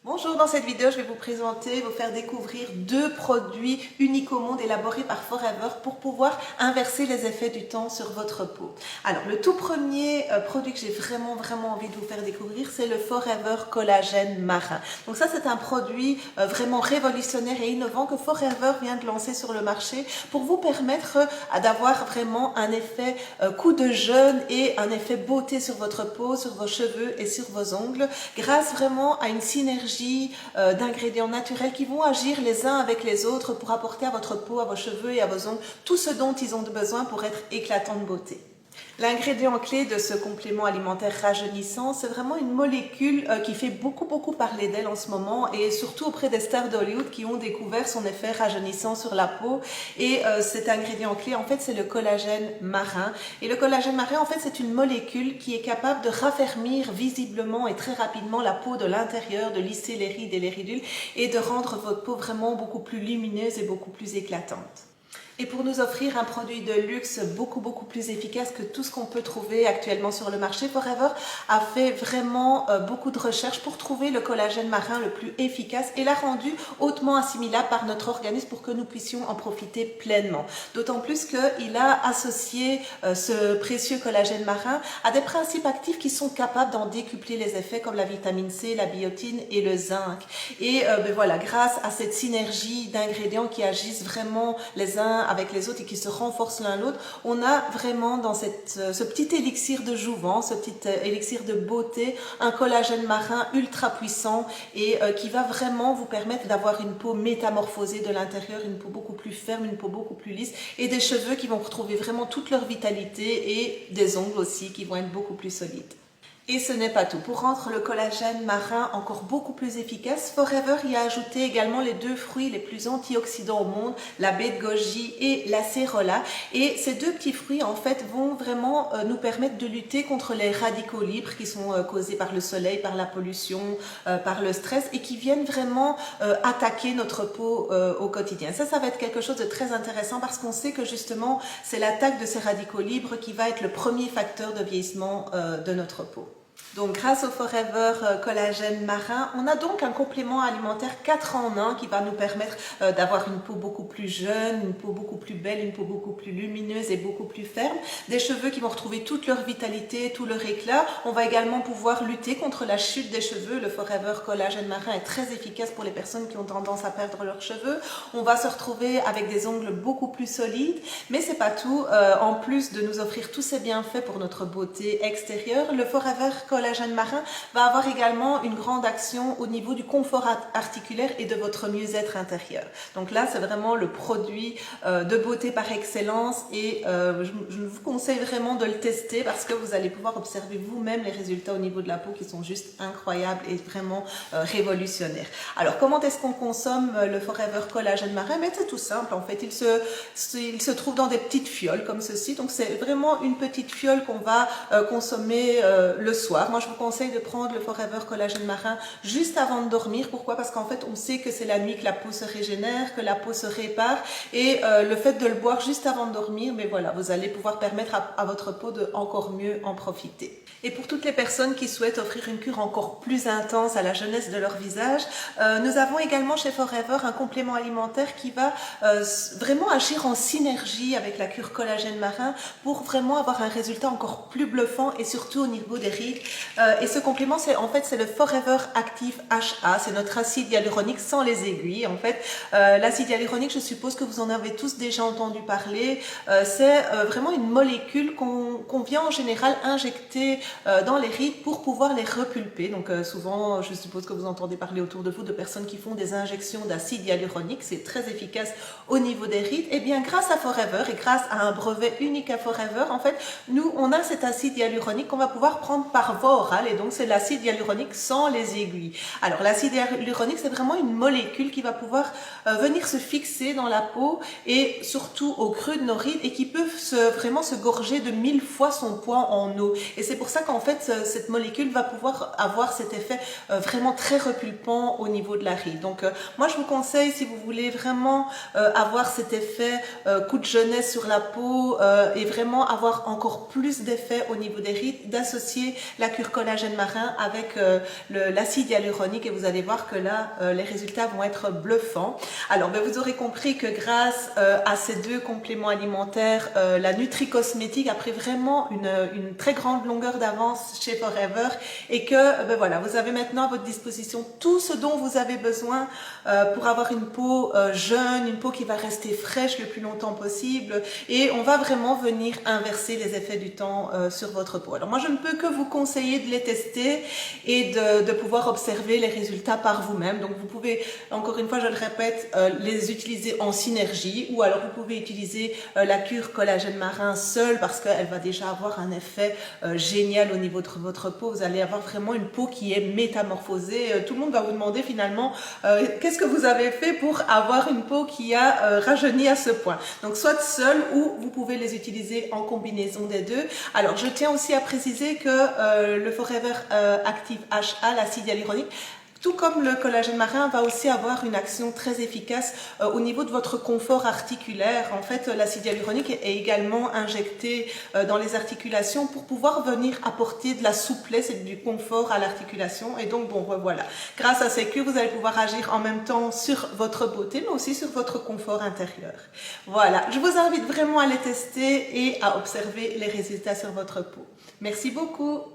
Bonjour, dans cette vidéo, je vais vous présenter, vous faire découvrir deux produits uniques au monde élaborés par Forever pour pouvoir inverser les effets du temps sur votre peau. Alors, le tout premier produit que j'ai vraiment envie de vous faire découvrir, c'est le Forever Collagène Marin. Donc ça, c'est un produit vraiment révolutionnaire et innovant que Forever vient de lancer sur le marché pour vous permettre d'avoir vraiment un effet coup de jeune et un effet beauté sur votre peau, sur vos cheveux et sur vos ongles, grâce vraiment à une synergie d'ingrédients naturels qui vont agir les uns avec les autres pour apporter à votre peau, à vos cheveux et à vos ongles tout ce dont ils ont besoin pour être éclatants de beauté. L'ingrédient clé de ce complément alimentaire rajeunissant, c'est vraiment une molécule qui fait beaucoup parler d'elle en ce moment et surtout auprès des stars d'Hollywood qui ont découvert son effet rajeunissant sur la peau. Et cet ingrédient clé, en fait, c'est le collagène marin. Et le collagène marin, en fait, c'est une molécule qui est capable de raffermir visiblement et très rapidement la peau de l'intérieur, de lisser les rides et les ridules et de rendre votre peau vraiment beaucoup plus lumineuse et beaucoup plus éclatante. Et pour nous offrir un produit de luxe beaucoup plus efficace que tout ce qu'on peut trouver actuellement sur le marché, Forever a fait vraiment beaucoup de recherches pour trouver le collagène marin le plus efficace et l'a rendu hautement assimilable par notre organisme pour que nous puissions en profiter pleinement. D'autant plus qu'il a associé ce précieux collagène marin à des principes actifs qui sont capables d'en décupler les effets comme la vitamine C, la biotine et le zinc. Et voilà, grâce à cette synergie d'ingrédients qui agissent vraiment les uns avec les autres et qui se renforcent l'un l'autre, on a vraiment dans ce petit élixir de jouvence, ce petit élixir de beauté, un collagène marin ultra puissant et qui va vraiment vous permettre d'avoir une peau métamorphosée de l'intérieur, une peau beaucoup plus ferme, une peau beaucoup plus lisse et des cheveux qui vont retrouver vraiment toute leur vitalité et des ongles aussi qui vont être beaucoup plus solides. Et ce n'est pas tout. Pour rendre le collagène marin encore beaucoup plus efficace, Forever y a ajouté également les deux fruits les plus antioxydants au monde, la baie de goji et l'acérola. Et ces deux petits fruits, en fait, vont vraiment nous permettre de lutter contre les radicaux libres qui sont causés par le soleil, par la pollution, par le stress et qui viennent vraiment attaquer notre peau au quotidien. Ça va être quelque chose de très intéressant parce qu'on sait que justement, c'est l'attaque de ces radicaux libres qui va être le premier facteur de vieillissement de notre peau. Donc grâce au Forever Collagène Marin, on a donc un complément alimentaire 4 en 1 qui va nous permettre d'avoir une peau beaucoup plus jeune, une peau beaucoup plus belle, une peau beaucoup plus lumineuse et beaucoup plus ferme, des cheveux qui vont retrouver toute leur vitalité, tout leur éclat. On va également pouvoir lutter contre la chute des cheveux. Le Forever Collagène Marin est très efficace pour les personnes qui ont tendance à perdre leurs cheveux. On va se retrouver avec des ongles beaucoup plus solides, mais c'est pas tout. En plus de nous offrir tous ces bienfaits pour notre beauté extérieure, le Forever Collagène marin va avoir également une grande action au niveau du confort articulaire et de votre mieux-être intérieur. Donc là, c'est vraiment le produit de beauté par excellence et je vous conseille vraiment de le tester parce que vous allez pouvoir observer vous-même les résultats au niveau de la peau qui sont juste incroyables et vraiment révolutionnaires. Alors, comment est-ce qu'on consomme le Forever Collagène marin? Mais c'est tout simple en fait. Il se trouve dans des petites fioles comme ceci. Donc, c'est vraiment une petite fiole qu'on va consommer le soir. Moi, je vous conseille de prendre le Forever Collagène Marin juste avant de dormir. Pourquoi? Parce qu'en fait, on sait que c'est la nuit que la peau se régénère, que la peau se répare. Et le fait de le boire juste avant de dormir, mais voilà, vous allez pouvoir permettre à votre peau de encore mieux en profiter. Et pour toutes les personnes qui souhaitent offrir une cure encore plus intense à la jeunesse de leur visage, nous avons également chez Forever un complément alimentaire qui va vraiment agir en synergie avec la cure collagène marin pour vraiment avoir un résultat encore plus bluffant et surtout au niveau des rides. Et ce complément, c'est le Forever Active HA. C'est notre acide hyaluronique sans les aiguilles. En fait, l'acide hyaluronique, je suppose que vous en avez tous déjà entendu parler. C'est vraiment une molécule qu'on vient en général injecter dans les rides pour pouvoir les repulper. Donc souvent, je suppose que vous entendez parler autour de vous de personnes qui font des injections d'acide hyaluronique. C'est très efficace au niveau des rides. Et bien, grâce à Forever et grâce à un brevet unique à Forever, en fait, nous, on a cet acide hyaluronique qu'on va pouvoir prendre par voie orale et donc c'est l'acide hyaluronique sans les aiguilles. Alors l'acide hyaluronique, c'est vraiment une molécule qui va pouvoir venir se fixer dans la peau et surtout au creux de nos rides et qui peut vraiment se gorger de 1000 fois son poids en eau. Et c'est pour ça qu'en fait cette molécule va pouvoir avoir cet effet vraiment très repulpant au niveau de la ride. Donc moi je vous conseille, si vous voulez vraiment avoir cet effet coup de jeunesse sur la peau et vraiment avoir encore plus d'effet au niveau des rides, d'associer la la cure collagène marin avec l'acide hyaluronique et vous allez voir que là, les résultats vont être bluffants. Alors, vous aurez compris que grâce à ces deux compléments alimentaires, la NutriCosmétique a pris vraiment une très grande longueur d'avance chez Forever et que voilà, vous avez maintenant à votre disposition tout ce dont vous avez besoin pour avoir une peau jeune, une peau qui va rester fraîche le plus longtemps possible et on va vraiment venir inverser les effets du temps sur votre peau. Alors moi je ne peux que vous conseiller de les tester et de pouvoir observer les résultats par vous-même. Donc vous pouvez, encore une fois je le répète, les utiliser en synergie ou alors vous pouvez utiliser la cure collagène marin seule parce qu'elle va déjà avoir un effet génial au niveau de votre peau. Vous allez avoir vraiment une peau qui est métamorphosée. Tout le monde va vous demander finalement qu'est-ce que vous avez fait pour avoir une peau qui a rajeuni à ce point. Donc soit seul ou vous pouvez les utiliser en combinaison des deux. Alors je tiens aussi à préciser que le Forever Active HA, l'acide hyaluronique, tout comme le collagène marin, va aussi avoir une action très efficace au niveau de votre confort articulaire. En fait, l'acide hyaluronique est également injecté dans les articulations pour pouvoir venir apporter de la souplesse et du confort à l'articulation. Et donc, bon, voilà. Grâce à ces cures, vous allez pouvoir agir en même temps sur votre beauté, mais aussi sur votre confort intérieur. Voilà. Je vous invite vraiment à les tester et à observer les résultats sur votre peau. Merci beaucoup.